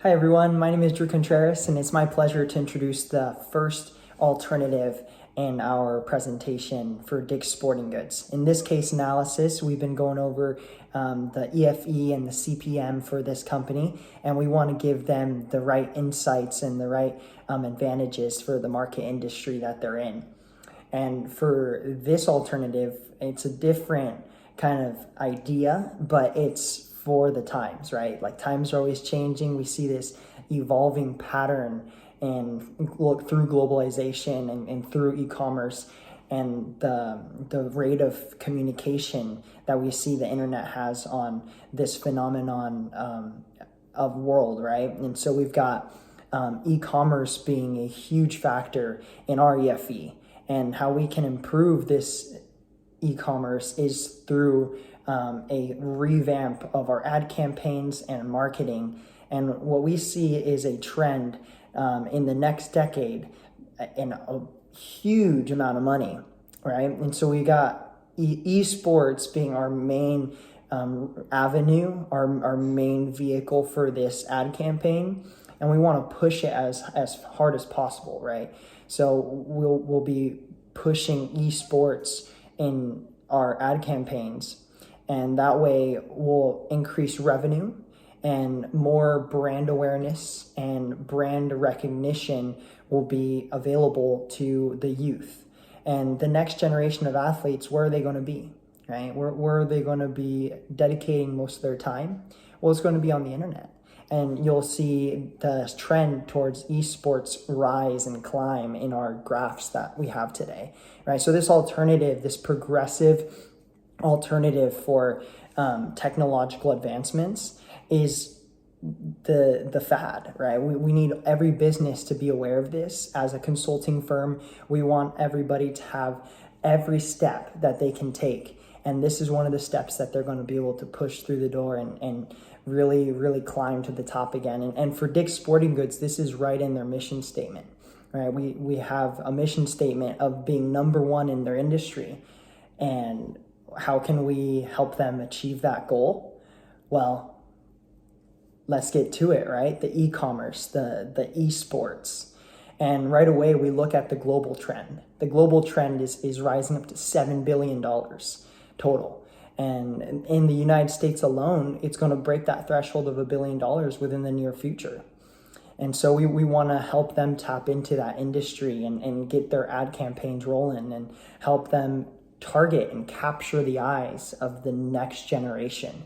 Hi everyone, my name is Drew Contreras and it's my pleasure to introduce the first alternative in our presentation for Dick's Sporting Goods. In this case analysis, we've been going over the EFE and the CPM for this company, and we want to give them the right insights and the right advantages for the market industry that they're in. And for this alternative, it's a different kind of idea, but it's for the times, right? Like times are always changing. We see this evolving pattern and look through globalization and through e-commerce and the rate of communication that we see the internet has on this phenomenon of world, right? And so we've got e-commerce being a huge factor in our EFE, and how we can improve this e-commerce is through a revamp of our ad campaigns and marketing. And what we see is a trend in the next decade in a huge amount of money, right? And so we got esports being our main avenue, our main vehicle for this ad campaign, and we want to push it as hard as possible, right? So we'll be pushing esports in our ad campaigns, and that way we'll increase revenue and more brand awareness and brand recognition will be available to the youth. And the next generation of athletes, where are they going to be, right? Where are they going to be dedicating most of their time? Well, it's going to be on the internet. And you'll see the trend towards esports rise and climb in our graphs that we have today, right? So this alternative, this progressive alternative for technological advancements is the fad, right? We need every business to be aware of this. As a consulting firm, we want everybody to have every step that they can take. And this is one of the steps that they're going to be able to push through the door and really, really climb to the top again. And for Dick's Sporting Goods, this is right in their mission statement, right? We have a mission statement of being number one in their industry. And how can we help them achieve that goal? Well, let's get to it, right? The e-commerce, the esports. And right away, we look at the global trend. The global trend is rising up to $7 billion total. And in the United States alone, it's going to break that threshold of $1 billion within the near future. And so we want to help them tap into that industry and get their ad campaigns rolling and help them target and capture the eyes of the next generation.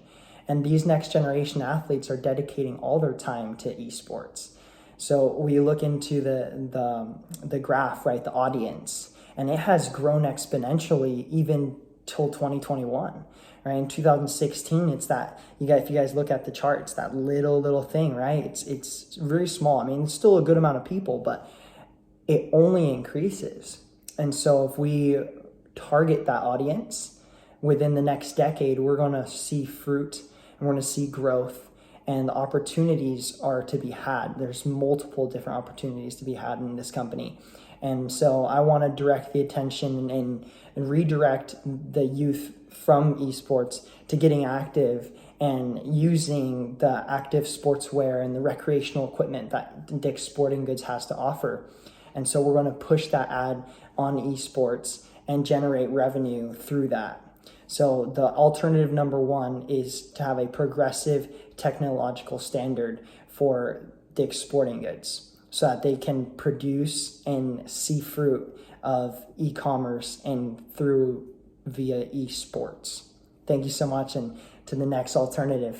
And these next generation athletes are dedicating all their time to esports. So we look into the graph, right, the audience, and it has grown exponentially even till 2021, right? In 2016, it's that, if you guys look at the chart, it's that little thing, right? It's very small. I mean, it's still a good amount of people, but it only increases. And so if we target that audience within the next decade, we're going to see fruit and we're going to see growth, and the opportunities are to be had. There's multiple different opportunities to be had in this company. And so I want to direct the attention and redirect the youth from esports to getting active and using the active sportswear and the recreational equipment that Dick's Sporting Goods has to offer. And so we're going to push that ad on esports and generate revenue through that. So the alternative number one is to have a progressive technological standard for Dick's Sporting Goods so that they can produce and see fruit of e-commerce and through via esports. Thank you so much, and to the next alternative.